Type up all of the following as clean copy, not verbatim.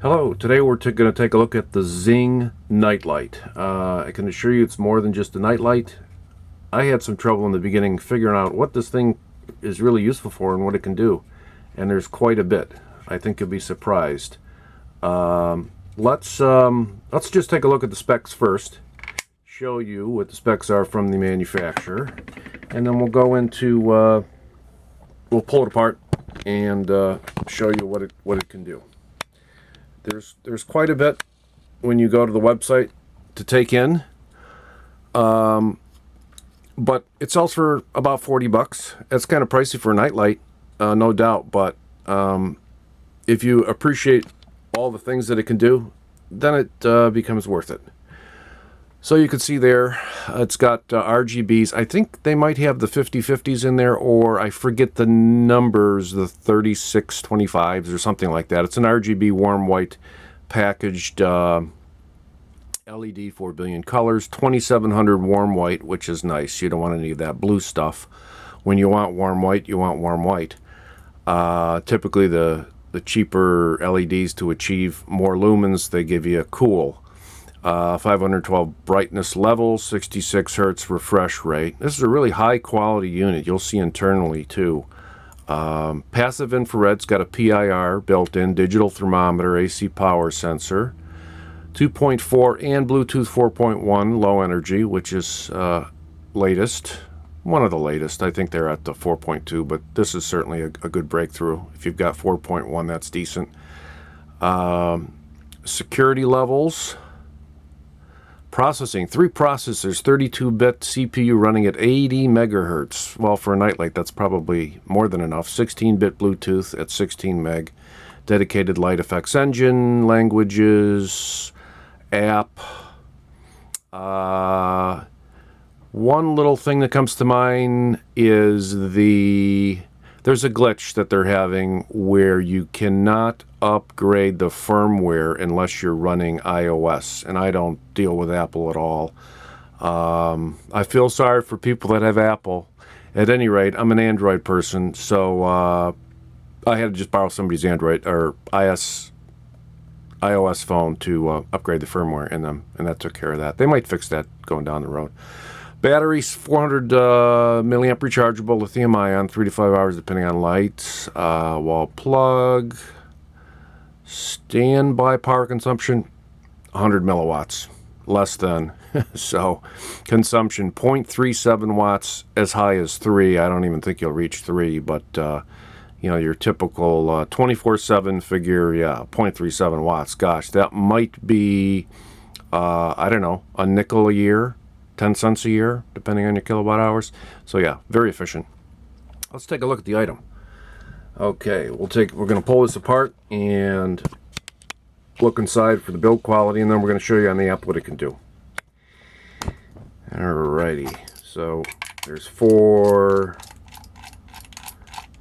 Hello, today we're going to take a look at the Zing Nite Lite. I can assure you it's more than just a night light. I had some trouble in the beginning figuring out what this thing is really useful for and what it can do. And there's quite a bit. I think you'll be surprised. Let's just take a look at the specs first. Show you what the specs are from the manufacturer. And then we'll go into, we'll pull it apart and show you what it can do. There's quite a bit when you go to the website to take in, but it sells for about $40. It's kind of pricey for a nightlight, no doubt. But if you appreciate all the things that it can do, then it becomes worth it. So you can see there, it's got RGBs. I think they might have the 50/50s in there, or I forget the numbers, the 3625s or something like that. It's an RGB warm white packaged LED, 4 billion colors, 2700 warm white, which is nice. You don't want any of that blue stuff. When you want warm white, you want warm white. Typically the cheaper LEDs, to achieve more lumens, they give you a cool. 512 brightness levels, 66 hertz refresh rate. This is a really high quality unit. You'll see internally too. Passive infrared's got a PIR built in, digital thermometer, AC power sensor, 2.4 and Bluetooth 4.1 low energy, which is latest. One of the latest. I think they're at the 4.2, but this is certainly a good breakthrough. If you've got 4.1, that's decent. Security levels. Processing, 3 processors, 32-bit CPU running at 80 megahertz. Well, for a nightlight, that's probably more than enough. 16-bit Bluetooth at 16 meg. Dedicated light effects engine, languages, app. One little thing that comes to mind is there's a glitch that they're having where you cannot upgrade the firmware unless you're running iOS, and I don't deal with Apple at all. I feel sorry for people that have Apple. At any rate, I'm an Android person, so I had to just borrow somebody's Android or iOS phone to upgrade the firmware in them, and that took care of that. They might fix that going down the road. Batteries, 400 milliamp rechargeable lithium ion, 3 to 5 hours depending on lights. Wall plug. Standby power consumption, 100 milliwatts, less than. So consumption 0.37 watts, as high as 3. I don't even think you'll reach 3, but you know, your typical 24/7 figure, yeah, 0.37 watts. Gosh, that might be I don't know, a nickel a year, 10 cents a year, depending on your kilowatt hours. So yeah, very efficient. Let's take a look at the item. Okay, we're going to pull this apart and look inside for the build quality, and then we're going to show you on the app what it can do. Alrighty, so there's 4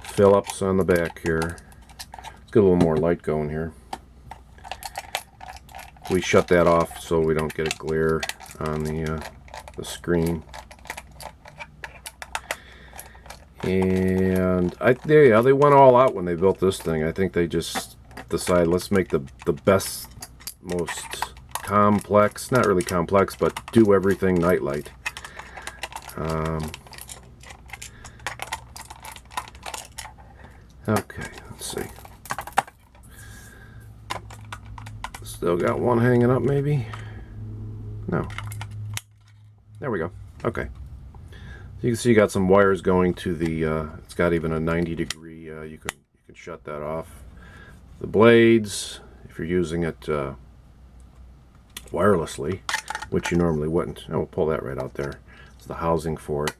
Phillips on the back here. Let's get a little more light going here. We shut that off so we don't get a glare on the screen. And they went all out when they built this thing. I think they just decided, let's make the best, most complex, not really complex, but do everything nightlight. Okay, let's see. Still got one hanging up, maybe? No. There we go. Okay. You can see you got some wires going to the, it's got even a 90-degree, you can shut that off. The blades, if you're using it wirelessly, which you normally wouldn't. Oh, we'll pull that right out there. It's the housing for it.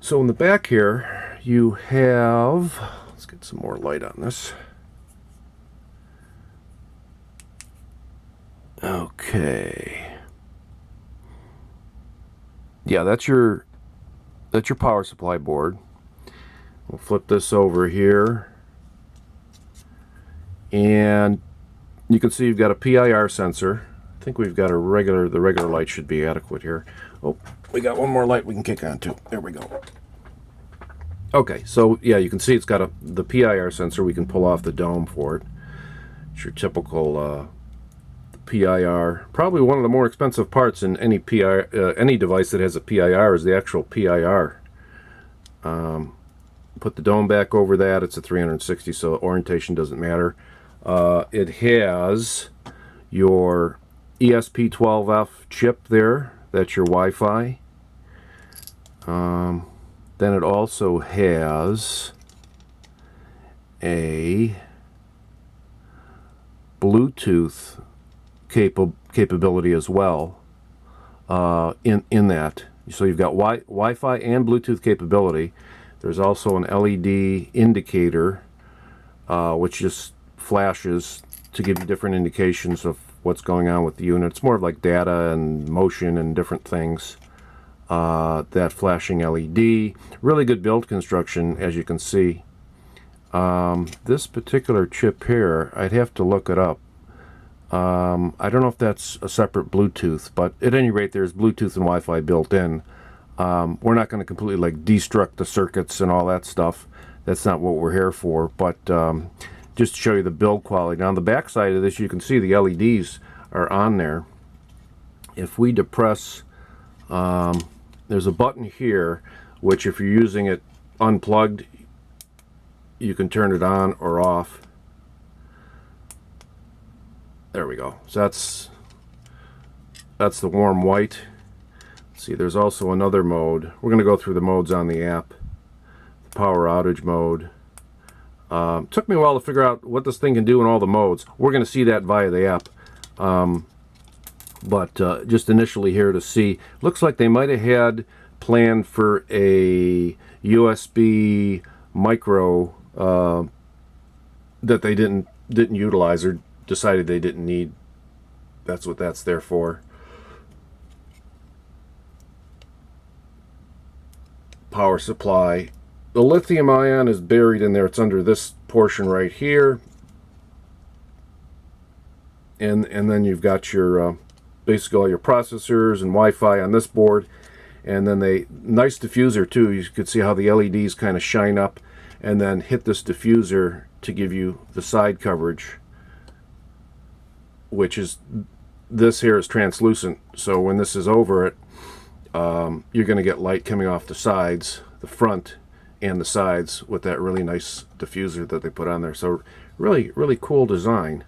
So in the back here, you have, let's get some more light on this. Okay. Yeah, that's your power supply board. We'll flip this over here, and you can see you've got a PIR sensor. I think we've got the regular light should be adequate here. Oh, we got one more light we can kick on to. There we go. Okay, so yeah, you can see it's got the PIR sensor. We can pull off the dome for it. It's your typical PIR. Probably one of the more expensive parts in any any device that has a PIR is the actual PIR. Put the dome back over that. It's a 360, so orientation doesn't matter. It has your ESP12F chip there. That's your Wi-Fi. Then it also has a Bluetooth capability as well in that. So you've got Wi-Fi and Bluetooth capability. There's also an LED indicator which just flashes to give you different indications of what's going on with the unit. It's more of like data and motion and different things. That flashing LED. Really good build construction, as you can see. This particular chip here, I'd have to look it up. I don't know if that's a separate Bluetooth, but at any rate, there's Bluetooth and Wi-Fi built in. We're not going to completely like destruct the circuits and all that stuff. That's not what we're here for, but just to show you the build quality. Now on the back side of this, you can see the LEDs are on there. If we depress, there's a button here, which if you're using it unplugged, you can turn it on or off. There we go. So that's the warm white. Let's see, there's also another mode. We're going to go through the modes on the app. The power outage mode. Took me a while to figure out what this thing can do in all the modes. We're going to see that via the app. But just initially here to see. Looks like they might have had planned for a USB micro that they didn't utilize or decided they didn't need. That's what that's there for. Power supply. The lithium ion is buried in there. It's under this portion right here. And then you've got your basically all your processors and Wi-Fi on this board. And then nice diffuser too. You can see how the LEDs kind of shine up and then hit this diffuser to give you the side coverage, which is, this here is translucent. So when this is over it, you're going to get light coming off the sides, the front and the sides, with that really nice diffuser that they put on there. So really, really cool design.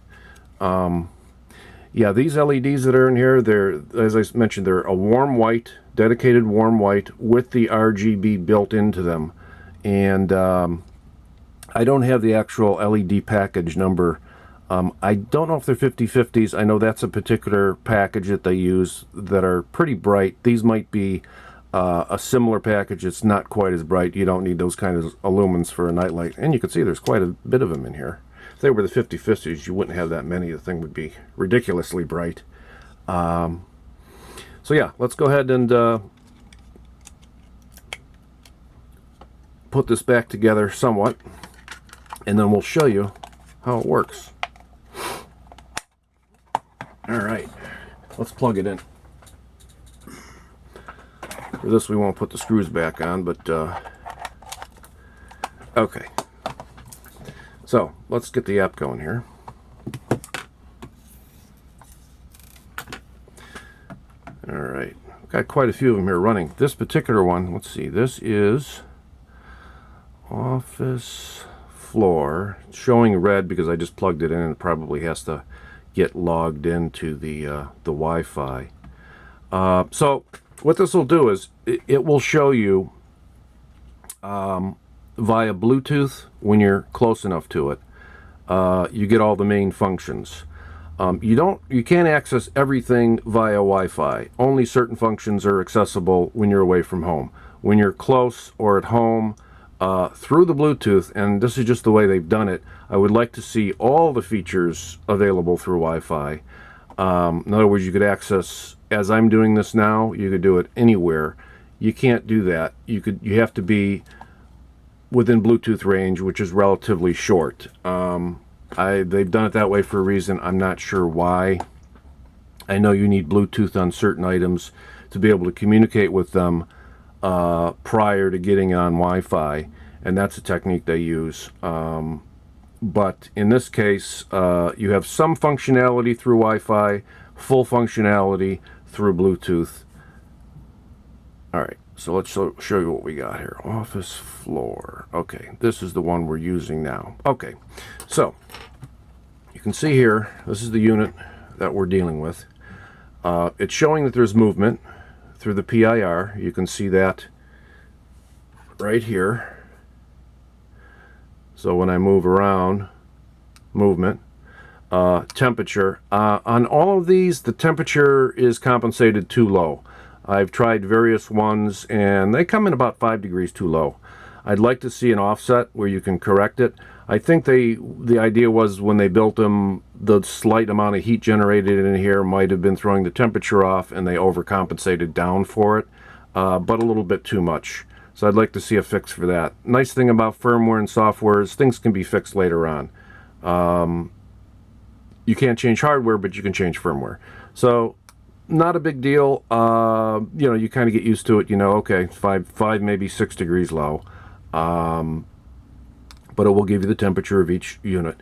Yeah, these LEDs that are in here, they're, as I mentioned, they're a warm white, dedicated warm white with the RGB built into them. And I don't have the actual LED package number. I don't know if they're 5050s. I know that's a particular package that they use that are pretty bright. These might be a similar package. It's not quite as bright. You don't need those kind of illumins for a nightlight. And you can see there's quite a bit of them in here. If they were the 5050s, you wouldn't have that many. The thing would be ridiculously bright. So yeah, let's go ahead and put this back together somewhat, and then we'll show you how it works. All right, let's plug it in. For this, we won't put the screws back on, but okay. So let's get the app going here. All right, got quite a few of them here running. This particular one, let's see, this is office floor. It's showing red because I just plugged it in and it probably has to get logged into the Wi-Fi. So what this will do is it will show you via Bluetooth when you're close enough to it. You get all the main functions. You can't access everything via Wi-Fi. Only certain functions are accessible when you're away from home. When you're close or at home, through the Bluetooth, and this is just the way they've done it, I would like to see all the features available through Wi-Fi. In other words, you could access, as I'm doing this now, you could do it anywhere. You can't do that. You have to be within Bluetooth range, which is relatively short. They've done it that way for a reason. I'm not sure why. I know you need Bluetooth on certain items to be able to communicate with them prior to getting on Wi-Fi, and that's a technique they use. but in this case, you have some functionality through Wi-Fi, full functionality through Bluetooth. All right, so let's show you what we got here. Office floor. Okay, this is the one we're using now. Okay, so you can see here, this is the unit that we're dealing with. It's showing that there's movement through the PIR. You can see that right here. So when I move around, movement, temperature. On all of these, the temperature is compensated too low. I've tried various ones, and they come in about 5 degrees too low. I'd like to see an offset where you can correct it. I think the idea was when they built them, the slight amount of heat generated in here might have been throwing the temperature off, and they overcompensated down for it, but a little bit too much. So I'd like to see a fix for that. Nice thing about firmware and software is things can be fixed later on. You can't change hardware, but you can change firmware. So not a big deal. You know, you kind of get used to it. You know, okay, 5 maybe 6 degrees low. But it will give you the temperature of each unit.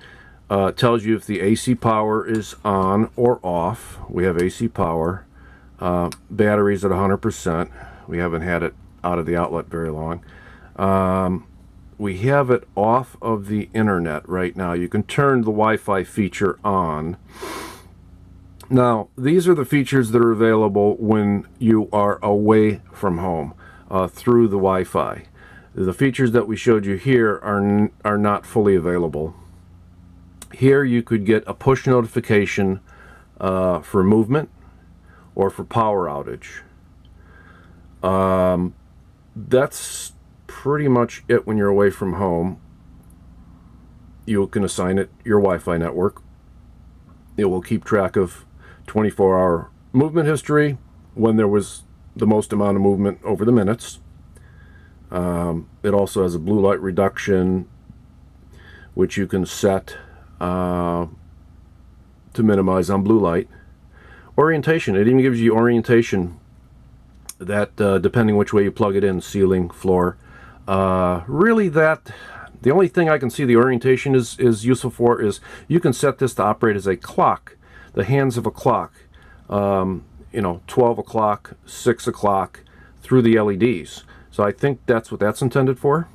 It tells you if the AC power is on or off. We have AC power. Batteries at 100%. We haven't had it out of the outlet very long. We have it off of the internet right now. You can turn the Wi-Fi feature on. Now, these are the features that are available when you are away from home through the Wi-Fi. The features that we showed you here are not fully available. Here you could get a push notification for movement or for power outage. That's pretty much it when you're away from home. You can assign it your Wi-Fi network. It will keep track of 24-hour movement history, when there was the most amount of movement over the minutes. It also has a blue light reduction, which you can set to minimize on blue light. Orientation, it even gives you orientation that depending which way you plug it in, ceiling, floor. Really the only thing I can see the orientation is useful for is you can set this to operate as a clock, the hands of a clock. You know, 12 o'clock, 6 o'clock through the LEDs. So I think that's what that's intended for.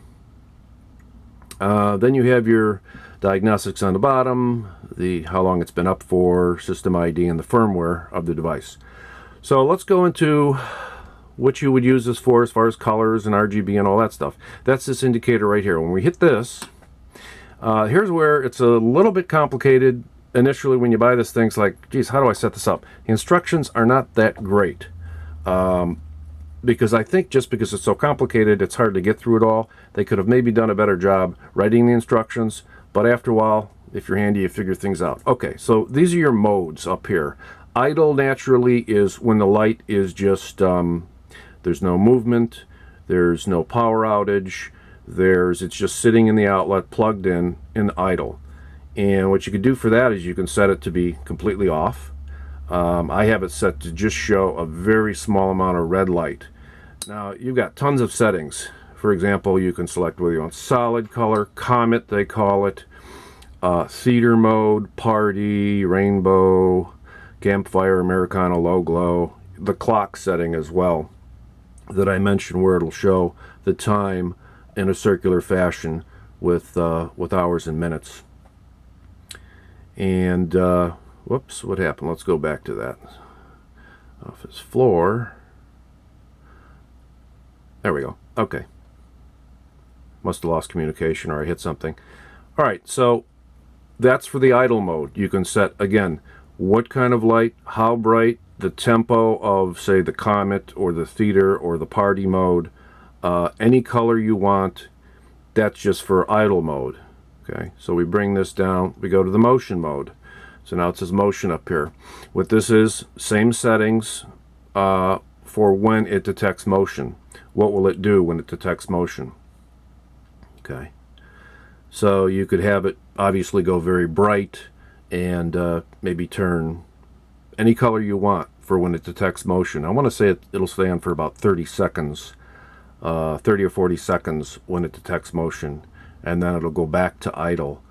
Then you have your diagnostics on the bottom, the how long it's been up for, system ID, and the firmware of the device. So let's go into what you would use this for as far as colors and RGB and all that stuff. That's this indicator right here. When we hit this, here's where it's a little bit complicated. Initially when you buy this thing, it's like, geez, how do I set this up? The instructions are not that great. Because I think just because it's so complicated, it's hard to get through it all. They could have maybe done a better job writing the instructions, but after a while, if you're handy, you figure things out. Okay, so these are your modes up here. Idle naturally is when the light is just, there's no movement, there's no power outage, it's just sitting in the outlet, plugged in idle. And what you can do for that is you can set it to be completely off. I have it set to just show a very small amount of red light. Now, you've got tons of settings. For example, you can select whether you want solid color, comet they call it, theater mode, party, rainbow, campfire, Americana, low glow, the clock setting as well that I mentioned, where it'll show the time in a circular fashion with hours and minutes. And whoops, what happened? Let's go back to that. Office floor. There we go. Okay. Must have lost communication or I hit something. All right, so that's for the idle mode. You can set, again, what kind of light, how bright, the tempo of, say, the comet or the theater or the party mode, any color you want. That's just for idle mode. Okay, so we bring this down, we go to the motion mode. So now it says motion up here. What this is, same settings for when it detects motion. What will it do when it detects motion? Okay, so you could have it obviously go very bright and maybe turn any color you want for when it detects motion. I want to say it'll stay on for about 30 seconds, 30 or 40 seconds when it detects motion, and then it'll go back to idle.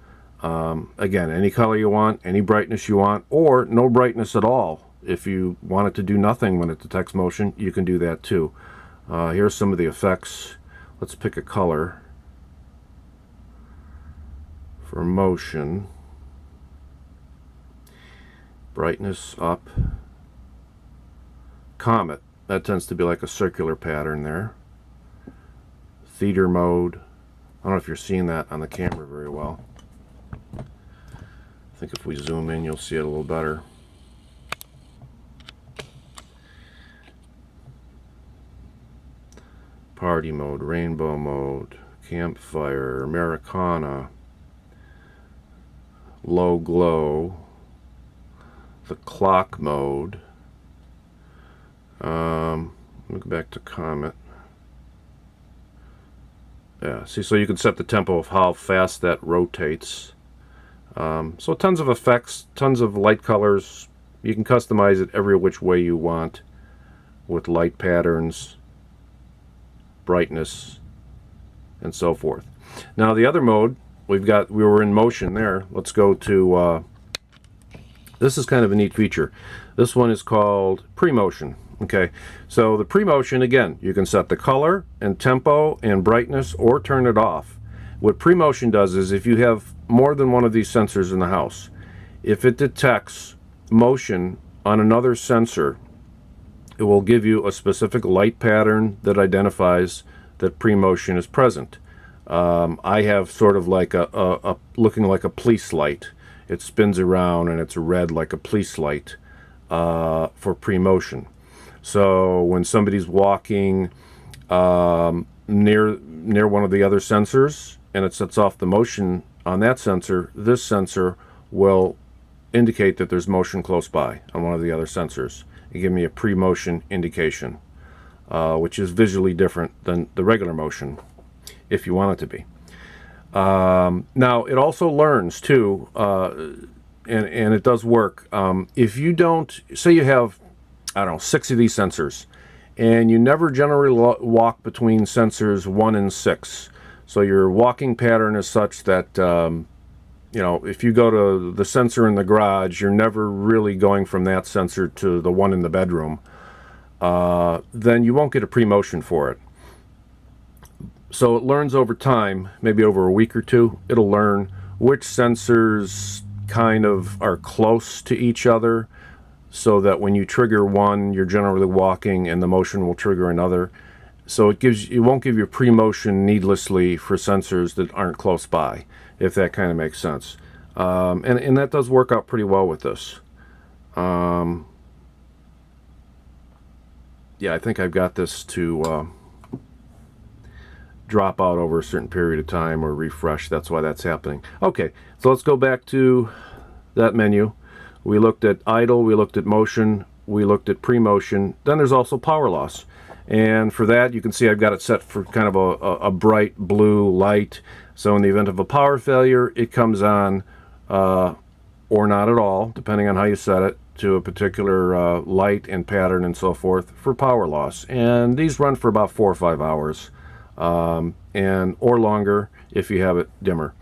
Again, any color you want, any brightness you want, or no brightness at all. If you want it to do nothing when it detects motion, you can do that too. Here's some of the effects. Let's pick a color for motion. Brightness up. Comet. That tends to be like a circular pattern there. Theater mode. I don't know if you're seeing that on the camera very well. I think if we zoom in, you'll see it a little better. Party mode, rainbow mode, campfire, Americana, low glow, the clock mode. Let me go back to Comet. Yeah, see, so you can set the tempo of how fast that rotates. So tons of effects, tons of light colors. You can customize it every which way you want with light patterns, brightness, and so forth. Now the other mode, we were in motion there. Let's go to, this is kind of a neat feature. This one is called pre-motion. Okay, so the pre-motion, again, you can set the color and tempo and brightness or turn it off. What pre-motion does is if you have more than one of these sensors in the house, if it detects motion on another sensor, it will give you a specific light pattern that identifies that pre-motion is present. I have sort of like a looking like a police light. It spins around and it's red like a police light for pre-motion. So when somebody's walking near one of the other sensors and it sets off the motion on that sensor, this sensor will indicate that there's motion close by on one of the other sensors and give me a pre-motion indication, which is visually different than the regular motion if you want it to be. Now it also learns too, and it does work. If you don't, say you have, I don't know, 6 of these sensors, and you never generally walk between sensors 1 and 6. So your walking pattern is such that, you know, if you go to the sensor in the garage, you're never really going from that sensor to the one in the bedroom, then you won't get a pre-motion for it. So it learns over time, maybe over a week or two, it'll learn which sensors kind of are close to each other, so that when you trigger one, you're generally walking and the motion will trigger another. So it won't give you pre-motion needlessly for sensors that aren't close by, if that kind of makes sense. And that does work out pretty well with this. Yeah, I think I've got this to drop out over a certain period of time or refresh. That's why that's happening. Okay, so let's go back to that menu. We looked at idle, we looked at motion, we looked at pre-motion. Then there's also power loss. And for that, you can see I've got it set for kind of a bright blue light. So in the event of a power failure, it comes on or not at all, depending on how you set it, to a particular light and pattern and so forth for power loss. And these run for about 4 or 5 hours, or longer if you have it dimmer.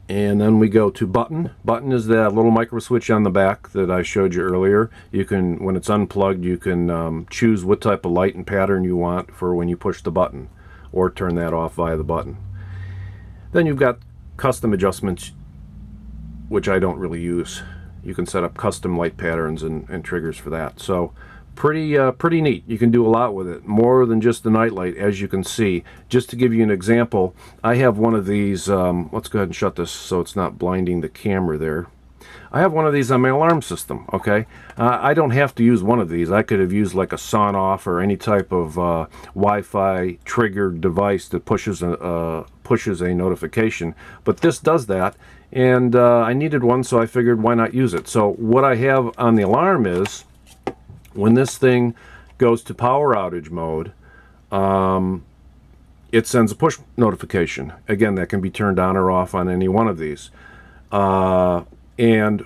And then we go to button. Button is that little micro switch on the back that I showed you earlier. You can, when it's unplugged, you can choose what type of light and pattern you want for when you push the button, or turn that off via the button. Then you've got custom adjustments, which I don't really use. You can set up custom light patterns and triggers for that. So pretty neat. You can do a lot with it, more than just the night light, as you can see. Just to give you an example, I have one of these, let's go ahead and shut this so it's not blinding the camera there. I have one of these on my alarm system, okay? I don't have to use one of these. I could have used like a sawn-off or any type of Wi-Fi triggered device that pushes a notification, but this does that, and I needed one, so I figured why not use it. So what I have on the alarm is, when this thing goes to power outage mode, it sends a push notification. Again, that can be turned on or off on any one of these. And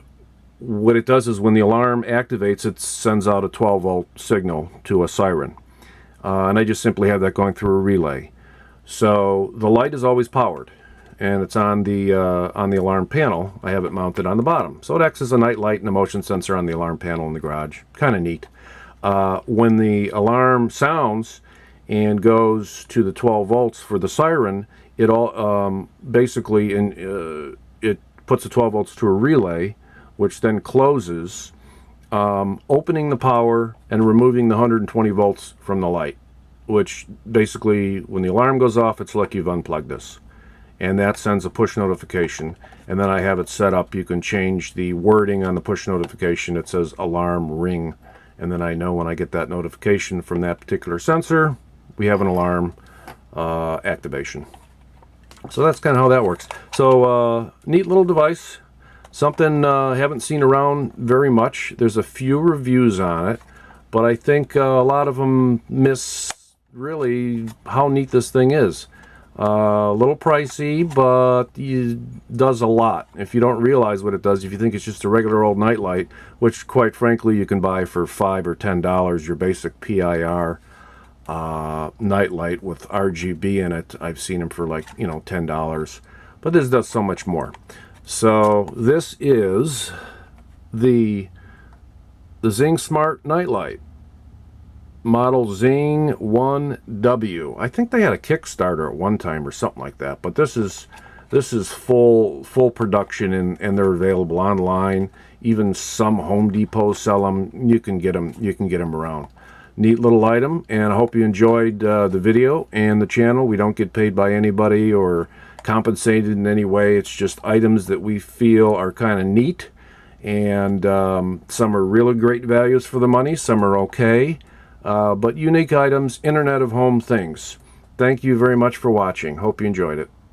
what it does is when the alarm activates, it sends out a 12-volt signal to a siren. And I just simply have that going through a relay. So the light is always powered. and it's on the alarm panel. I have it mounted on the bottom, so it acts as a night light and a motion sensor on the alarm panel in the garage. Kind of neat. When the alarm sounds and goes to the 12 volts for the siren, it all basically it puts the 12 volts to a relay, which then closes, opening the power and removing the 120 volts from the light, which basically, when the alarm goes off, it's like you've unplugged this. And that sends a push notification. And then I have it set up. You can change the wording on the push notification. It says alarm ring. And then I know when I get that notification from that particular sensor, we have an alarm activation. So that's kind of how that works. So neat little device. Something I haven't seen around very much. There's a few reviews on it, but I think a lot of them miss really how neat this thing is. A little pricey, but it does a lot. If you don't realize what it does, if you think it's just a regular old night light, which quite frankly you can buy for $5 or $10, your basic PIR night light with RGB in it. I've seen them for like, you know, $10, but this does so much more. So this is the Zing Smart Nightlight, model Zing 1W. I think they had a Kickstarter at one time or something like that, but this is full production, and they're available online. Even some Home Depot sell them. You can get them around. Neat little item, and I hope you enjoyed the video and the channel. We don't get paid by anybody or compensated in any way. It's just items that we feel are kind of neat, and some are really great values for the money, some are okay, but unique items, Internet of Home things. Thank you very much for watching. Hope you enjoyed it.